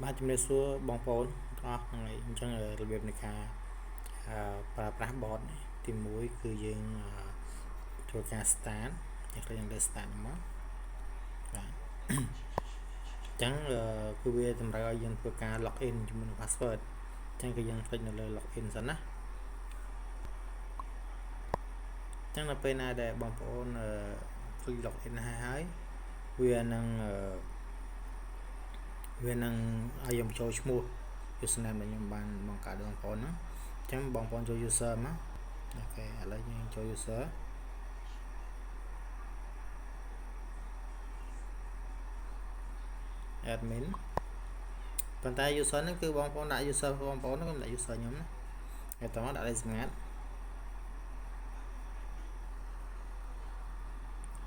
បាទជំរាបសួរបងប្អូនទាំងអស់ហ្នឹងហើយអញ្ចឹងរបៀបនៃការប្រើប្រាស់ bot នេះទី1គឺយើងធ្វើការ start យើងឃើញលើ start ហ្នឹងមកបាទអញ្ចឹងគឺវាតម្រូវឲ្យយើងធ្វើការ login ជាមួយនឹង password អញ្ចឹងគឺយើងคลิกនៅលើ login សិនណាអញ្ចឹងដល់ពេលណាដែលបងប្អូនคลิก login ហើយវានឹងឲ្យយើងបញ្ចូលឈ្មោះ username ដែលខ្ញុំបានបង្កើតដល់បងប្អូនហ្នឹងអញ្ចឹងបងប្អូនចូល user មកអូខេឥឡូវយើងចូល user admin ប៉ុន្តែ user ហ្នឹងគឺបងប្អូនដាក់ user បងប្អូនហ្នឹងខ្ញុំដាក់ user ខ្ញុំណាហើយតោះដាក់លេខសម្ងាត់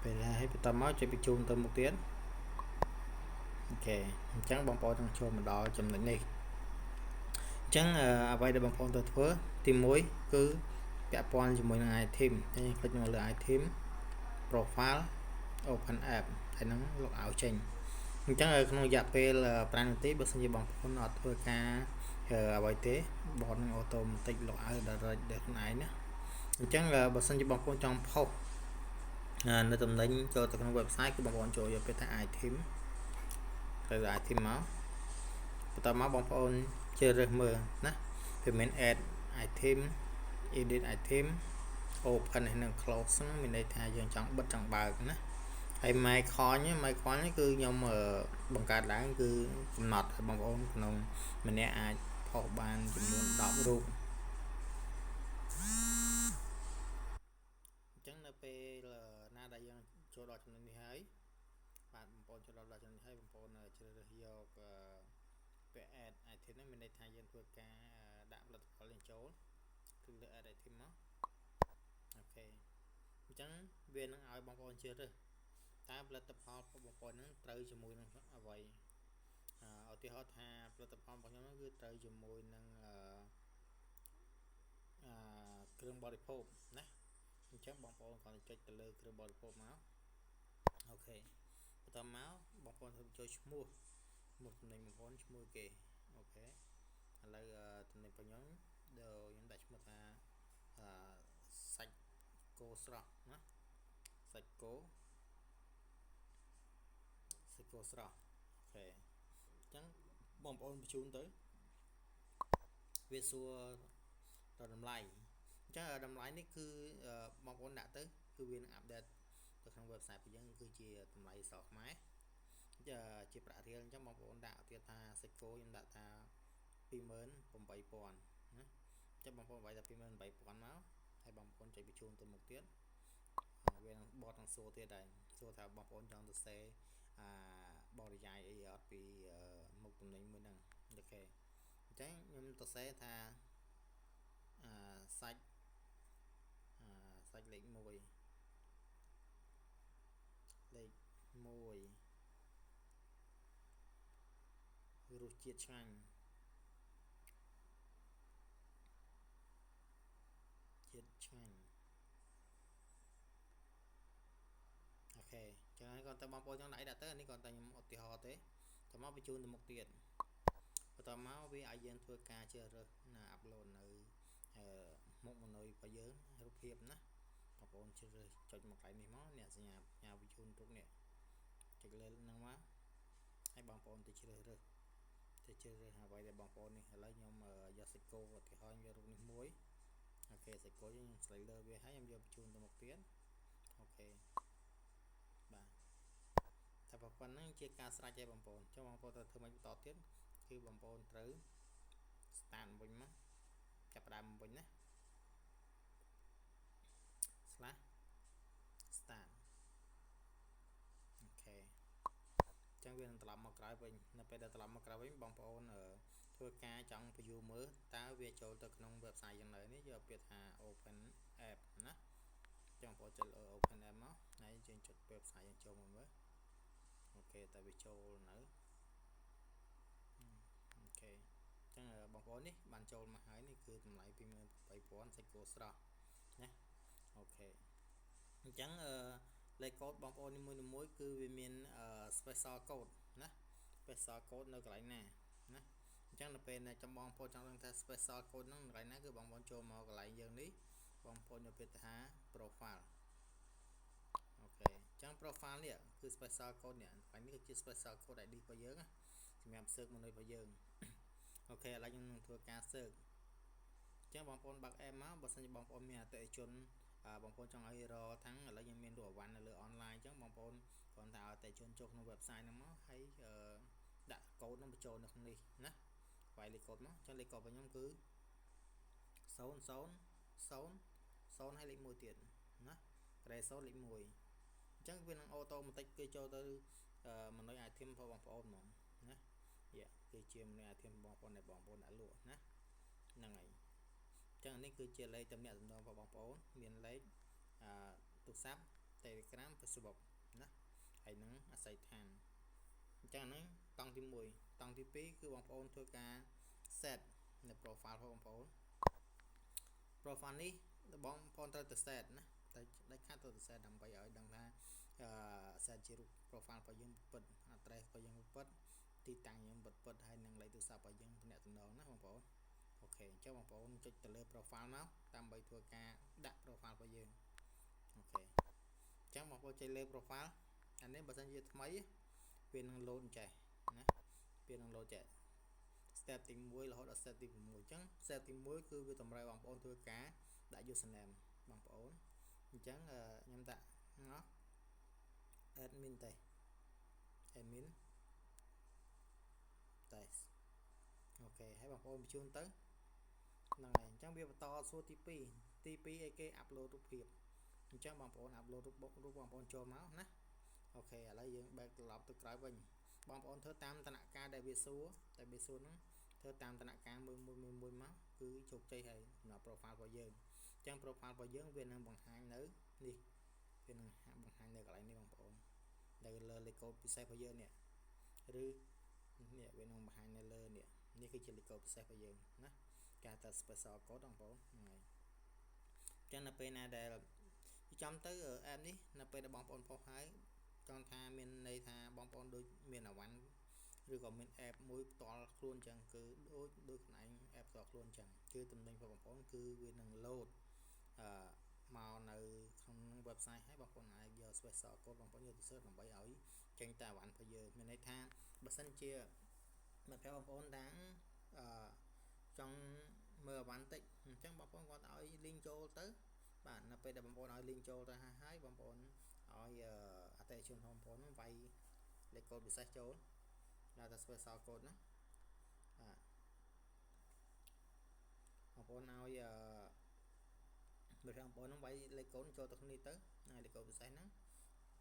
ពេលហើយបន្តមកចុចបញ្ជូនទៅមុខទៀតអូខេអញ្ចឹងបងប្អូននឹងចូលមកដល់ចំណុចនេះអញ្ចឹងអ្វីដែលបងប្អូនត្រូវធ្វើទី1គឺពាក់ព័ន្ធជាមួយនឹង item អញ្ចឹងคลิกមកលើ item profile open app ហើយនឹង log out ចេញអញ្ចឹងក្នុងរយៈពេល5នាទីបើសិនជាបងប្អូនអត់ធ្វើការអ្វីទេ bot នឹង automatic log out ដល់ខ្លួនឯងណាអញ្ចឹងបើសិនជាបងប្អូនចង់ផុសនៅតំណែងចូលទៅក្នុង website គឺបងប្អូនចូលយកពាក្យថា item ទៅ item មកបន្តមកបងប្អូនជ្រើសរើសមើលណាវាមាន add item edit item open ហើយនឹង close ហ្នឹងមានន័យថាយើងចង់បិទចង់បើកណាហើយ my coin គឺខ្ញុំបង្កើតឡើងគឺកំណត់ឲ្យបងប្អូនក្នុងម្នាក់អាចផុសបានចំនួន10រូបអញ្ចឹងនៅពេលណាដែលយើងចូលដល់ចំណុចនេះហើយបាទបងប្អូនចូលដល់ចំណុចនេះហើយបងប្អូនជ្រើសរើសយកពាក្យ add item ហ្នឹងមានន័យថាយើងធ្វើការដាក់ផលិតផលយើងចូលគឺលើ add item មកអូខេអញ្ចឹងវានឹងឲ្យបងប្អូនជ្រើសរើសតើផលិតផលរបស់បងប្អូនហ្នឹងត្រូវជាមួយនឹងអ្វីឧទាហរណ៍ថាផលិតផលរបស់ខ្ញុំហ្នឹងគឺត្រូវជាមួយនឹងគ្រឿងបរិភោគណាអញ្ចឹងបងប្អូនគ្រាន់តែចុចទៅលើគ្រឿងបរិភោគមកអូខេបន្តមកបងប្អូនធ្វើចូលឈ្មោះតំណែងបងប្អូនឈ្មោះគេអូខេឥឡូវតំណែងរបស់ខ្ញុំដាក់ឈ្មោះថាសាច់គោស្រស់ណាសាច់គោស្រស់អូខេអញ្ចឹងបងប្អូនបញ្ជូនទៅវាសួរដល់តម្លៃអញ្ចឹងតម្លៃនេះគឺបងប្អូនដាក់ទៅគឺវានឹងអាប់ដេតទៅក្នុង website របស់យើងគឺជាតម្លៃសខ្មែរជាប្រាក់រៀលអញ្ចឹងបងប្អូនដាក់ទៀតថាសាច់គោខ្ញុំដាក់ថា 28,000 ណាចាំបងប្អូនវាយថា 28,000 មកហើយបងប្អូនចុចបញ្ជូនទៅមុខទៀតវានឹងបត់នឹងសួរទៀតដែរសួរថាបងប្អូនចង់ទៅសេបរិយាយអីអត់ពីមុខតំណែងមួយហ្នឹងអូខេអញ្ចឹងខ្ញុំទៅសេថាសាច់លេខ1រសជាតិឆ្ងាញ់អូខេចឹងហើយគាត់តែបងប្អូនចង់ដាក់ទៅនេះគាត់តែខ្ញុំឧទាហរណ៍ទេចាំមកបញ្ជូនទៅមុខទៀតបន្តមកវាឲ្យយើងធ្វើការជ្រើសរើសណាអាប់ឡូតនៅមុខម៉នុយរបស់យើងរូបភាពណាបងប្អូនជ្រើសរើសចុចមកកន្លែងនេះមកអ្នកសញ្ញាបញ្ជូនរូបនេះចុចលើហ្នឹងមកហើយបងប្អូនទៅជ្រើសរើសអ្វីដែលបងប្អូននេះឥឡូវខ្ញុំយកសាច់គោឧទាហរណ៍យករូបនេះមួយអូខេសាច់គោខ្ញុំស្លេកលើវាហើយខ្ញុំយកបញ្ជូនទៅមុខទៀតអូខេបាទតែប៉ុណ្្នឹងជាការស្រេចទេបងប្អូនចុះបងប្អូនត្រូវធ្វើម៉េចបន្តទៀតគឺបងប្អូនត្រូវ start វិញមកចាប់ផ្ដើមវិញណា slash start អូខេអញ្ចឹងវានឹងត្រឡប់មកក្រោយវិញនៅពេលដែលត្រឡប់មកក្រោយវិញបងប្អូនធ្វើការចង់ view មើលតើវាចូលទៅក្នុង website យ៉ាងណានេះយកពាក្យថា open app ណាចង់បងប្អូនចុច open app មកហើយយើងចុច website យើងចូលមកមើលអូខេតែវាចូលនៅអូខេអញ្ចឹងបងប្អូននេះបានចូលមកហើយនេះគឺតម្លៃ 28,000 សាច់គោស្រស់ណាអូខេអញ្ចឹងលេខកូដបងប្អូននីមួយៗគឺវាមានspecial code ណា special code នៅកន្លែងណា ណាអញ្ចឹងនៅពេលចាំបងប្អូនចង់ដឹងថា special code ហ្នឹងកន្លែងណាគឺបងប្អូនចូលមកកន្លែងយើងនេះបងប្អូនយកពាក្យថា profile អូខេអញ្ចឹង profile នេះគឺ special code នេះកន្លែងនេះគឺជា special code ID របស់យើងណាសម្រាប់ search មនុស្សរបស់យើងអូខេឥឡូវខ្ញុំនឹងធ្វើការ search អញ្ចឹងបងប្អូនបើក app មកបើសិនជាបងប្អូនមានអតិថិជនបងប្អូនចង់ឲ្យរកថាំងឥឡូវខ្ញុំមានលក់អវ៉ាន់នៅលើ online អញ្ចឹងបងប្អូនគ្រាន់តែឲ្យអតិថិជនចូលក្នុង website ហ្នឹងមកហើយដាក់កូដហ្នឹងបញ្ចូលនៅក្នុងនេះណាវាយលេខកូដមកអញ្ចឹងលេខកូដរបស់ខ្ញុំគឺ000ហើយលេខ1ទៀតណាក្រែ0លេខ1អញ្ចឹងវានឹងអូតូម៉ាទិកគឺចូលទៅមនុស្ស item របស់បងប្អូនហ្មងណាគឺជាមនុស្ស item បងប្អូនដែលបងប្អូនដាក់លក់ណាហ្នឹងហើយអញ្ចឹងនេះគឺជាលេខទំនាក់ទំនងរបស់បងប្អូនមានលេខទូរស័ព្ទ Telegram Facebook ណាហើយនឹងអាស័យដ្ឋានអញ្ចឹងហ្នឹងតង់ទី1តង់ទី2គឺបងប្អូនធ្វើការ set នៅ profile របស់បងប្អូន profile នេះបងប្អូនត្រូវទៅ set ណាតែដាច់ខាតទៅ set ដើម្បីឲ្យដឹងថា set ជារូប profile របស់យើងពិត address របស់យើងពិតទីតាំងយើងពិតហើយនឹងលេខទូរស័ព្ទរបស់យើងទំនាក់ទំនងណាបងប្អូនអូខេអញ្ចឹងបងប្អូនចុចទៅលើ profile មកដើម្បីធ្វើការដាក់ profile របស់យើងអូខេអញ្ចឹងបងប្អូនចុចលើ profile អានេះបើសិនជាថ្មីវានឹង load ចេះណាវានឹង load ចេះ step ទី1រហូតដល់ step ទី6អញ្ចឹង step ទី1គឺវាតម្រូវបងប្អូនធ្វើការដាក់ username បងប្អូនអញ្ចឹងខ្ញុំដាក់ admin ទេ admin តែអូខេហើយបងប្អូនបញ្ជូនទៅហ្នឹងហើយអញ្ចឹងវាបន្តសួរទី2ទី2ឲ្យគេ upload រូបភាពអញ្ចឹងបងប្អូន upload រូបបងប្អូនចូលមកណាអូខេឥឡូវយើង back ត្រឡប់ទៅក្រោយវិញបងប្អូនធ្វើតាមដំណាក់កាលដែលវាសួរហ្នឹងធ្វើតាមដំណាក់កាលមួយមកគឺជោគជ័យហើយសម្រាប់ profile របស់យើងអញ្ចឹង profile របស់យើងវានឹងបង្ហាញនៅនេះវានឹងបង្ហាញនៅកន្លែងនេះបងប្អូននៅលើលេខកូដពិសេសរបស់យើងនេះឬនេះវានឹងបង្ហាញនៅលើនេះគឺជាលេខកូដពិសេសរបស់យើងណាគេហៅថា special code បងប្អូនហ្នឹងហើយអញ្ចឹងនៅពេលណាដែលចំទៅ app នេះនៅពេលដែលបងប្អូនផុសហើយចង់ថាមានន័យថាបងប្អូនដូចមានអវ៉ាន់ឬក៏មាន app មួយផ្ទាល់ខ្លួនអញ្ចឹងគឺដូចខ្លួនឯង app ផ្ទាល់ខ្លួនអញ្ចឹងគឺតំណែងរបស់បងប្អូនគឺវានឹង load មកនៅក្នុង website ហើយបងប្អូនអាចយក special code បងប្អូនយកទៅ search ដើម្បីឲ្យចេញតែអវ៉ាន់របស់យើងមានន័យថាបើសិនជាមិត្តភក្តិបងប្អូនតាំងចង់មើលអវ៉ាន់តិចអញ្ចឹងបងប្អូនគាត់ឲ្យ link ចូលទៅបាទនៅពេលដែលបងប្អូនឲ្យ link ចូលទៅហើយបងប្អូនឲ្យអតិថិជនបងប្អូនហ្នឹងវាយលេខកូដពិសេសចូលដាក់តែ special code ណាបងប្អូនឲ្យបើបងប្អូនហ្នឹងវាយលេខកូដចូលទៅគ្នាទៅហើយលេខកូដពិសេសហ្នឹង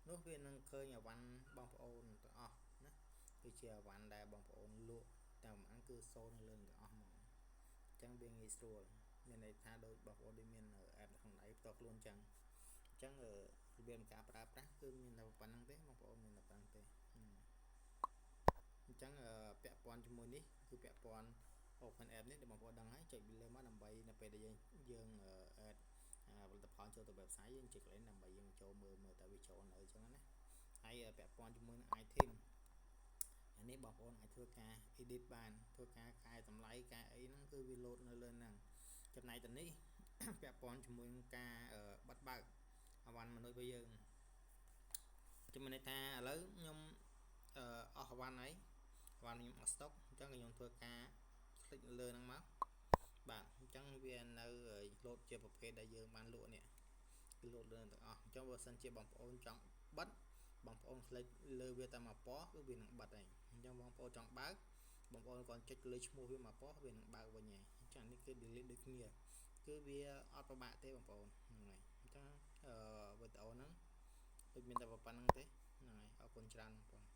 នោះវានឹងឃើញអវ៉ាន់បងប្អូនទាំងអស់ណាគឺជាអវ៉ាន់ដែលបងប្អូនលក់តែប្រហែលគឺសូននៅលើទាំងអស់ហ្មងអញ្ចឹងវាងាយស្រួលមានន័យថាដូចបងប្អូនដូចមាន app ក្នុងដៃផ្ទាល់ខ្លួនអញ្ចឹងរបៀបការប្រើប្រាស់គឺមានតែប៉ុណ្្នឹងទេបងប្អូនមានតែប៉ុណ្្នឹងទេអញ្ចឹងពាក់ព័ន្ធជាមួយនេះគឺពាក់ព័ន្ធ open app នេះដែលបងប្អូនដឹងហើយចុចពីលើមកដើម្បីនៅពេលដែលយើង add ផលិតផលចូលទៅ website យើងចុចកន្លែងដើម្បីយើងចូលមើលតើវាចូលនៅអញ្ចឹងណាហើយពាក់ព័ន្ធជាមួយនឹង item អានេះបងប្អូនអាចធ្វើការ edit បានធ្វើការកែតម្លៃកែអីហ្នឹងគឺវា load នៅលើហ្នឹងចំណែកទៅនេះ ពាក់ព័ន្ធជាមួយនឹងការបិទបើកអវ៉ាន់មនុស្សរបស់យើងជំនឿថាឥឡូវខ្ញុំអស់អវ៉ាន់ហើយអវ៉ាន់ខ្ញុំអស់ stock អញ្ចឹងខ្ញុំធ្វើការ click លើហ្នឹងមកបាទអញ្ចឹងវានៅ load ជាប្រភេទដែលយើងបានលក់នេះគឺ load លើទាំងអស់អញ្ចឹងបើសិនជាបងប្អូនចង់បិទបងប្អូន click លើវាតែមួយពណ៌គឺវានឹងបិទហើយអញ្ចឹងបងប្អូនចង់បើកបងប្អូនគាត់ចុចលើឈ្មោះវាមួយពណ៌វានឹងបើកវិញហើយអញ្ចឹងនេះគឺ delete ដូចគ្នាគឺវាអត់ពិបាកទេបងប្អូនហ្នឹងហើយអញ្ចឹងវីដេអូហ្នឹងដូចមានតែប៉ុណ្្នឹងទេហ្នឹងហើយអរគុណច្រើនបងប្អូន